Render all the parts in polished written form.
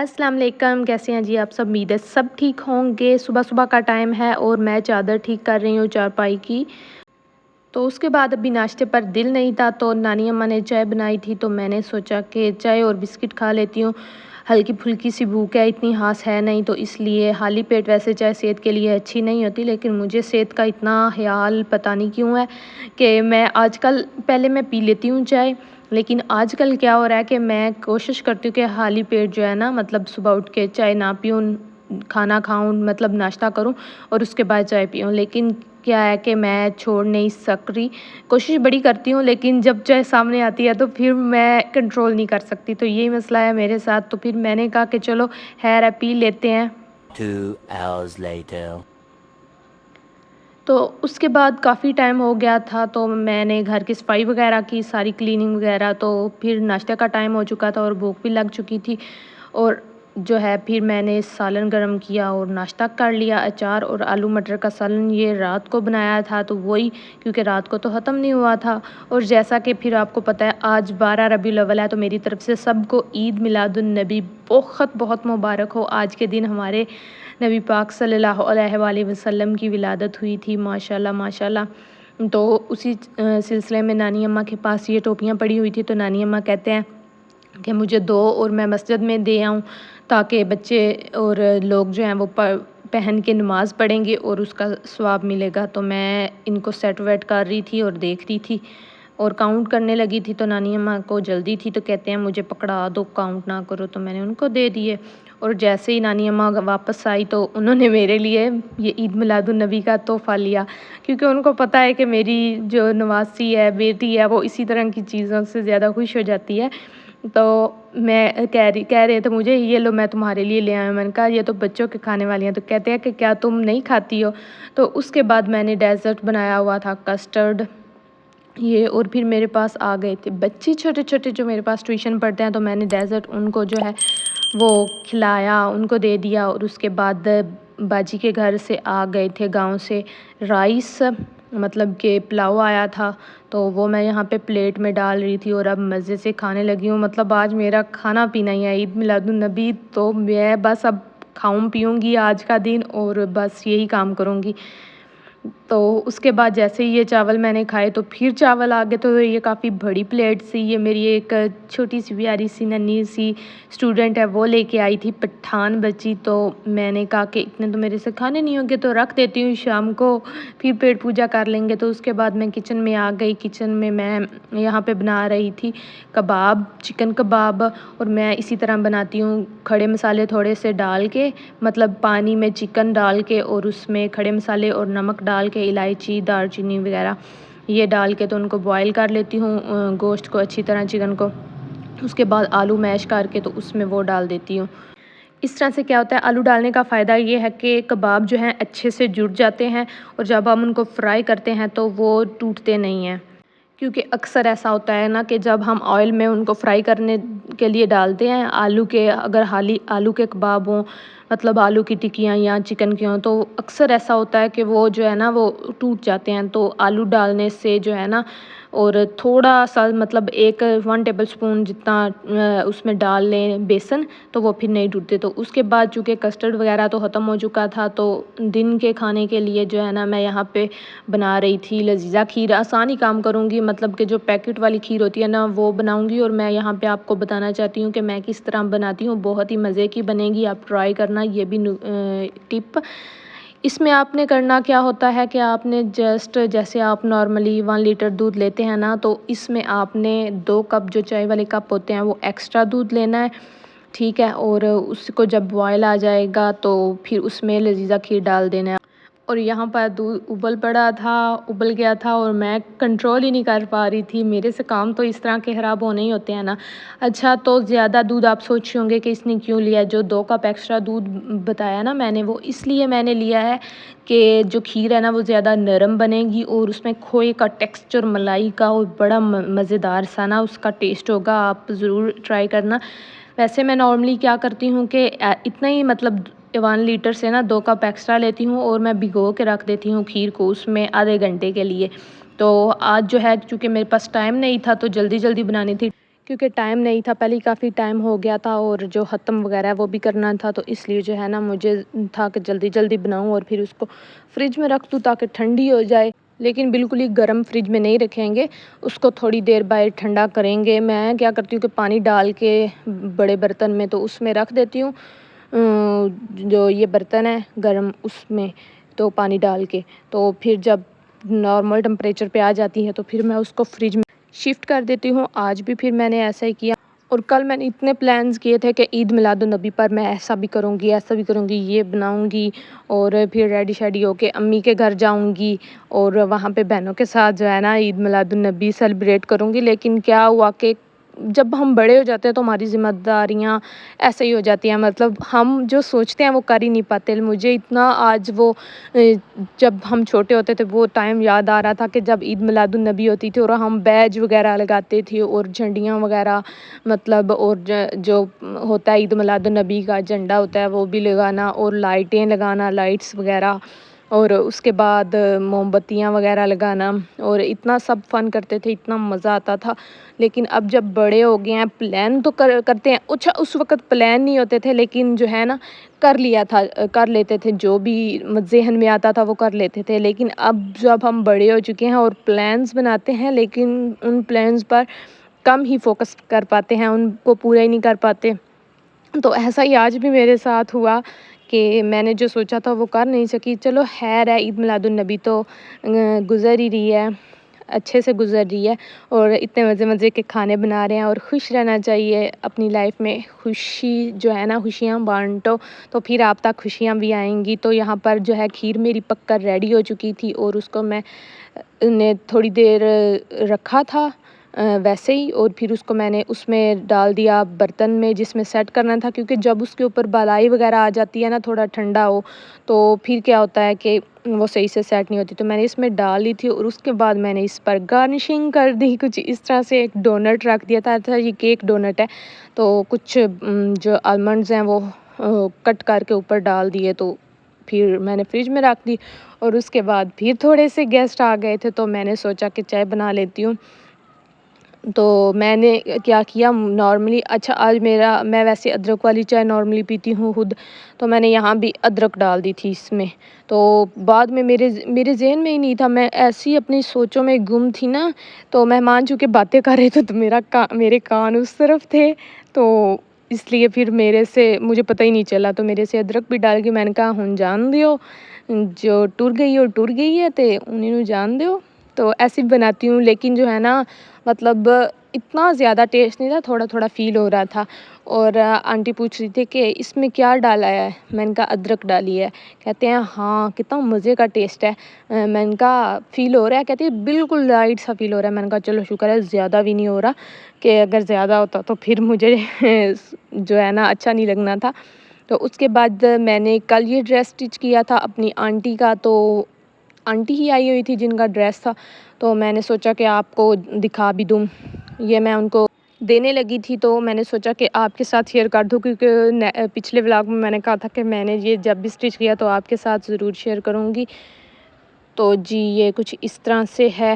अस्सलाम वालेकुम, कैसे हैं जी आप सब। उम्मीद है सब ठीक होंगे। सुबह सुबह का टाइम है और मैं चादर ठीक कर रही हूँ चारपाई की। तो उसके बाद अभी नाश्ते पर दिल नहीं था तो नानी अम्मा ने चाय बनाई थी, तो मैंने सोचा कि चाय और बिस्किट खा लेती हूँ। हल्की फुल्की सी भूख है, इतनी हाँस है नहीं, तो इसलिए खाली पेट वैसे चाय सेहत के लिए अच्छी नहीं होती, लेकिन मुझे सेहत का इतना ख्याल पता नहीं क्यों है कि मैं आजकल, पहले मैं पी लेती हूँ चाय, लेकिन आजकल क्या हो रहा है कि मैं कोशिश करती हूँ कि खाली पेट जो है ना, मतलब सुबह उठ के चाय ना पीऊँ, खाना खाऊँ, मतलब नाश्ता करूँ और उसके बाद चाय पीऊँ। लेकिन क्या है कि मैं छोड़ नहीं सक रही, कोशिश बड़ी करती हूँ, लेकिन जब चाय सामने आती है तो फिर मैं कंट्रोल नहीं कर सकती, तो यही मसला है मेरे साथ। तो फिर मैंने कहा कि चलो खैर है, पी लेते हैं। 2 hours later. तो उसके बाद काफ़ी टाइम हो गया था, तो मैंने घर की सफाई वगैरह की, सारी क्लीनिंग वगैरह, तो फिर नाश्ते का टाइम हो चुका था और भूख भी लग चुकी थी। और जो है फिर मैंने सालन गरम किया और नाश्ता कर लिया। अचार और आलू मटर का सालन ये रात को बनाया था, तो वही, क्योंकि रात को तो ख़त्म नहीं हुआ था। और जैसा कि फिर आपको पता है आज 12 रबीउल अव्वल है, तो मेरी तरफ से सबको ईद मिलादुन नबी बहुत बहुत मुबारक हो। आज के दिन हमारे नबी पाक सल्लल्लाहु अलैहि वसल्लम की विलादत हुई थी, माशाल्लाह माशाल्लाह। तो उसी सिलसिले में नानी अम्मा के पास ये टोपियाँ पड़ी हुई थी, तो नानी अम्मा कहते हैं कि मुझे दो और मैं मस्जिद में दे आऊँ, ताकि बच्चे और लोग जो हैं वो पहन के नमाज़ पढ़ेंगे और उसका सवाब मिलेगा। तो मैं इनको सेट वेट कर रही थी और देख रही थी और काउंट करने लगी थी, तो नानी अम्मा को जल्दी थी, तो कहते हैं मुझे पकड़ा दो, काउंट ना करो, तो मैंने उनको दे दिए। और जैसे ही नानी अम्मा वापस आई तो उन्होंने मेरे लिए ये ईद मिलादुन नबी का तोहफ़ा लिया, क्योंकि उनको पता है कि मेरी जो नवासी है, बेटी है, वो इसी तरह की चीज़ों से ज़्यादा खुश हो जाती है। तो मैं कह रहे थे मुझे, ये लो मैं तुम्हारे लिए ले आया हूँ। मैंने कहा ये तो बच्चों के खाने वाली हैं, तो कहते हैं कि क्या तुम नहीं खाती हो। तो उसके बाद मैंने डेज़र्ट बनाया हुआ था, कस्टर्ड ये। और फिर मेरे पास आ गए थे बच्चे छोटे छोटे जो मेरे पास ट्यूशन पढ़ते हैं, तो मैंने डेज़र्ट उनको जो है वो खिलाया, उनको दे दिया। और उसके बाद बाजी के घर से आ गए थे गांव से राइस, मतलब कि पुलाव आया था, तो वो मैं यहाँ पे प्लेट में डाल रही थी और अब मज़े से खाने लगी हूँ। मतलब आज मेरा खाना पीना ही है ईद मिलादुन नबी, तो मैं बस अब खाऊं पीऊँगी आज का दिन और बस यही काम करूँगी। तो उसके बाद जैसे ही ये चावल मैंने खाए तो फिर चावल आ गए, तो ये काफ़ी बड़ी प्लेट सी, ये मेरी एक छोटी सी प्यारी सी नन्ही सी स्टूडेंट है, वो लेके आई थी पठान बची। तो मैंने कहा कि इतने तो मेरे से खाने नहीं होंगे, तो रख देती हूँ, शाम को फिर पेट पूजा कर लेंगे। तो उसके बाद मैं किचन में आ गई। किचन में मैं यहाँ पे बना रही थी कबाब, चिकन कबाब। और मैं इसी तरह बनाती हूँ, खड़े मसाले थोड़े से डाल के, मतलब पानी में चिकन डाल के और उसमें खड़े मसाले और नमक डाल के, इलायची दालचीनी वगैरह ये डाल के, तो उनको बॉईल कर लेती हूँ गोश्त को अच्छी तरह, चिकन को। उसके बाद आलू मैश करके तो उसमें वो डाल देती हूँ। इस तरह से क्या होता है, आलू डालने का फ़ायदा ये है कि कबाब जो हैं अच्छे से जुड़ जाते हैं और जब हम उनको फ्राई करते हैं तो वो टूटते नहीं हैं। क्योंकि अक्सर ऐसा होता है ना कि जब हम ऑयल में उनको फ्राई करने के लिए डालते हैं आलू के, अगर हाली आलू के कबाब हों, मतलब आलू की टिक्कियाँ या चिकन की हों, तो अक्सर ऐसा होता है कि वो जो है ना वो टूट जाते हैं। तो आलू डालने से जो है ना, और थोड़ा सा मतलब 1 टेबलस्पून जितना उसमें डाल लें बेसन, तो वो फिर नहीं टूटते। तो उसके बाद चूँकि कस्टर्ड वगैरह तो ख़त्म हो चुका था, तो दिन के खाने के लिए जो है ना मैं यहाँ पे बना रही थी लजीजा खीर। आसान ही काम करूँगी, मतलब कि जो पैकेट वाली खीर होती है ना वो बनाऊँगी, और मैं यहाँ पे आपको बताना चाहती हूँ कि मैं किस तरह बनाती हूँ। बहुत ही मज़े की बनेगी, आप ट्राई करना, ये भी टिप। इसमें आपने करना क्या होता है कि आपने जस्ट, जैसे आप नॉर्मली 1 लीटर दूध लेते हैं ना, तो इसमें आपने 2 कप जो चाय वाले कप होते हैं वो एक्स्ट्रा दूध लेना है, ठीक है। और उसको जब बॉयल आ जाएगा तो फिर उसमें लजीजा खीर डाल देना है। और यहाँ पर दूध उबल पड़ा था, उबल गया था और मैं कंट्रोल ही नहीं कर पा रही थी। मेरे से काम तो इस तरह के ख़राब होने ही होते हैं ना। अच्छा, तो ज़्यादा दूध आप सोच रहे होंगे कि इसने क्यों लिया, जो 2 कप एक्स्ट्रा दूध बताया ना मैंने, वो इसलिए मैंने लिया है कि जो खीर है ना वो ज़्यादा नरम बनेगी और उसमें खोए का टेक्स्चर, मलाई का, और बड़ा मज़ेदार सा ना उसका टेस्ट होगा। आप ज़रूर ट्राई करना। वैसे मैं नॉर्मली क्या करती हूँ कि इतना ही, मतलब 1 लीटर से ना 2 कप एक्स्ट्रा लेती हूँ और मैं भिगो के रख देती हूँ खीर को उसमें आधे घंटे के लिए। तो आज जो है चूँकि मेरे पास टाइम नहीं था तो जल्दी जल्दी बनानी थी, क्योंकि टाइम नहीं था, पहले ही काफ़ी टाइम हो गया था और जो ख़त्म वगैरह है वो भी करना था, तो इसलिए जो है ना मुझे था कि जल्दी जल्दी बनाऊँ और फिर उसको फ्रिज में रख दूँ ताकि ठंडी हो जाए। लेकिन बिल्कुल ही गर्म फ्रिज में नहीं रखेंगे, उसको थोड़ी देर बाद ठंडा करेंगे। मैं क्या करती हूँ कि पानी डाल के बड़े बर्तन में तो उसमें रख देती हूँ, जो ये बर्तन है गर्म उसमें, तो पानी डाल के तो फिर जब नॉर्मल टेम्परेचर पे आ जाती है तो फिर मैं उसको फ्रिज में शिफ्ट कर देती हूँ। आज भी फिर मैंने ऐसा ही किया और कल मैंने इतने प्लान्स किए थे कि ईद मिलादुन्नबी पर मैं ऐसा भी करूँगी, ऐसा भी करूँगी, ये बनाऊँगी और फिर रेडी शेडी होके अम्मी के घर जाऊँगी और वहाँ पे बहनों के साथ जो है ना ईद मिलादुन्नबी सेलिब्रेट करूँगी। लेकिन क्या हुआ कि जब हम बड़े हो जाते हैं तो हमारी ज़िम्मेदारियाँ ऐसे ही हो जाती हैं, मतलब हम जो सोचते हैं वो कर ही नहीं पाते। मुझे इतना आज वो जब हम छोटे होते थे वो टाइम याद आ रहा था कि जब ईद मिलादुन्नबी होती थी और हम बैज वगैरह लगाते थे और झंडियाँ वगैरह, मतलब और जो होता है ईद मिलादुन्नबी का झंडा होता है वो भी लगाना और लाइटें लगाना, लाइट्स वगैरह, और उसके बाद मोमबत्तियाँ वगैरह लगाना और इतना सब फन करते थे, इतना मज़ा आता था। लेकिन अब जब बड़े हो गए हैं प्लान तो करते हैं, अच्छा उस वक़्त प्लान नहीं होते थे लेकिन जो है ना कर लिया था, कर लेते थे, जो भी ज़हन में आता था वो कर लेते थे। लेकिन अब जब हम बड़े हो चुके हैं और प्लान्स बनाते हैं लेकिन उन प्लान्स पर कम ही फ़ोकस कर पाते हैं, उनको पूरा ही नहीं कर पाते। तो ऐसा ही आज भी मेरे साथ हुआ कि मैंने जो सोचा था वो कर नहीं सकी। चलो ख़ैर है, ईद मिलादुन्नबी तो गुज़र ही रही है, अच्छे से गुज़र रही है और इतने मज़े-मज़े के खाने बना रहे हैं और खुश रहना चाहिए अपनी लाइफ में। खुशी जो है ना, खुशियाँ बाँटो तो फिर आप तक खुशियाँ भी आएँगी। तो यहाँ पर जो है खीर मेरी पककर रेडी हो चुकी थी और उसको मैं ने थोड़ी देर रखा था वैसे ही, और फिर उसको मैंने उसमें डाल दिया बर्तन में जिसमें सेट करना था, क्योंकि जब उसके ऊपर बालाई वगैरह आ जाती है ना, थोड़ा ठंडा हो तो फिर क्या होता है कि वो सही से सेट नहीं होती। तो मैंने इसमें डाल दी थी और उसके बाद मैंने इस पर गार्निशिंग कर दी कुछ इस तरह से। एक डोनट रख दिया था, अच्छा ये केक डोनट है, तो कुछ जो आलमंड्स हैं वो कट करके ऊपर डाल दिए, तो फिर मैंने फ्रिज में रख दी। और उसके बाद फिर थोड़े से गेस्ट आ गए थे तो मैंने सोचा कि चाय बना लेती हूँ। तो मैंने क्या किया नॉर्मली, अच्छा आज मैं वैसे अदरक वाली चाय नॉर्मली पीती हूँ खुद, तो मैंने यहाँ भी अदरक डाल दी थी इसमें। तो बाद में मेरे ज़हन में ही नहीं था, मैं ऐसी अपनी सोचों में गुम थी ना, तो मेहमान चूँकि बातें कर रहे थे तो मेरे कान उस तरफ थे, तो इसलिए फिर मेरे से मुझे पता ही नहीं चला, तो मेरे से अदरक भी डाल के मैंने कहा हुण जान दियो, जो टुर गई है ते उन्हीं नूं जान दियो। तो ऐसे ही बनाती हूँ, लेकिन जो है ना मतलब इतना ज़्यादा टेस्ट नहीं था, थोड़ा-थोड़ा फ़ील हो रहा था। और आंटी पूछ रही थी कि इसमें क्या डाला है? मैंने कहा अदरक डाली है। कहते हैं हाँ, कितना मज़े का टेस्ट है। मैंने कहा फ़ील हो रहा है? कहती है बिल्कुल लाइट सा फ़ील हो रहा है। मैंने कहा चलो शुक्र है ज़्यादा भी नहीं हो रहा, कि अगर ज़्यादा होता तो फिर मुझे जो है ना अच्छा नहीं लगना था। तो उसके बाद मैंने कल ये ड्रेस स्टिच किया था अपनी आंटी का, तो आंटी ही आई हुई थी जिनका ड्रेस था, तो मैंने सोचा कि आपको दिखा भी दूँ। ये मैं उनको देने लगी थी तो मैंने सोचा कि आपके साथ शेयर कर दूँ, क्योंकि पिछले व्लॉग में मैंने कहा था कि मैंने ये जब भी स्टिच किया तो आपके साथ ज़रूर शेयर करूँगी। तो जी ये कुछ इस तरह से है,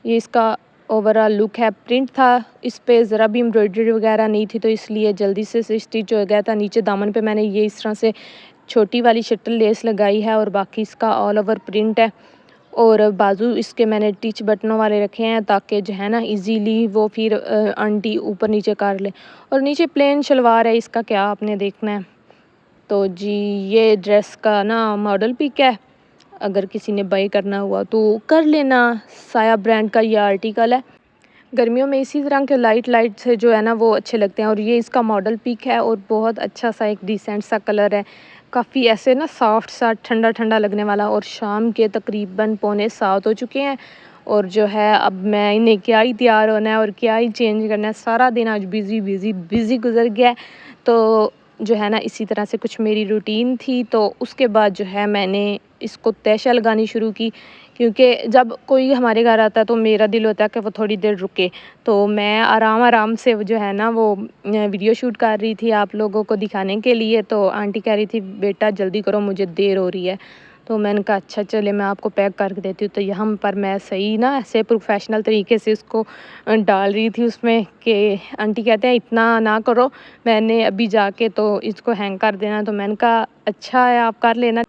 ये इसका ओवरऑल लुक है। प्रिंट था इस पे, ज़रा भी एम्ब्रॉयडरी वगैरह नहीं थी तो इसलिए जल्दी से स्टिच हो गया था। नीचे दामन पे मैंने ये इस तरह से छोटी वाली शटल लेस लगाई है और बाकी इसका ऑल ओवर प्रिंट है। और बाजू इसके मैंने टिच बटनों वाले रखे हैं ताकि जो है ना इजीली वो फिर आंटी ऊपर नीचे कर ले। और नीचे प्लेन शलवार है, इसका क्या आपने देखना है। तो जी ये ड्रेस का ना मॉडल पिक है, अगर किसी ने बाई करना हुआ तो कर लेना। साया ब्रांड का ये आर्टिकल है। गर्मियों में इसी तरह के लाइट लाइट से जो है ना वो अच्छे लगते हैं। और ये इसका मॉडल पिक है और बहुत अच्छा सा एक डिसेंट सा कलर है, काफ़ी ऐसे ना सॉफ्ट सा ठंडा ठंडा लगने वाला। और शाम के तकरीबन 6:45 हो चुके हैं और जो है अब मैं इन्हें क्या ही तैयार होना है और क्या ही चेंज करना है। सारा दिन आज बिज़ी बिज़ी बिज़ी गुजर गया है। तो जो है ना इसी तरह से कुछ मेरी रूटीन थी। तो उसके बाद जो है मैंने इसको तैशा लगानी शुरू की, क्योंकि जब कोई हमारे घर आता है तो मेरा दिल होता है कि वो थोड़ी देर रुके। तो मैं आराम आराम से वो जो है ना वो वीडियो शूट कर रही थी आप लोगों को दिखाने के लिए। तो आंटी कह रही थी बेटा जल्दी करो मुझे देर हो रही है। तो मैंने कहा अच्छा चले मैं आपको पैक करके देती हूँ। तो यहाँ पर मैं सही ना ऐसे प्रोफेशनल तरीके से इसको डाल रही थी उसमें कि आंटी कहते हैं इतना ना करो, मैंने अभी जाके तो इसको हैंग कर देना। तो मैंने कहा अच्छा है आप कर लेना।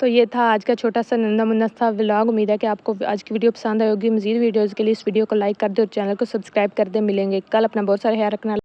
तो ये था आज का छोटा सा नन्हा मुन्ना सा व्लॉग। उम्मीद है कि आपको आज की वीडियो पसंद आई होगी। मज़ीद वीडियोज़ के लिए इस वीडियो को लाइक कर दे और चैनल को सब्सक्राइब कर दे। मिलेंगे कल, अपना बहुत सारा ख्याल रखना।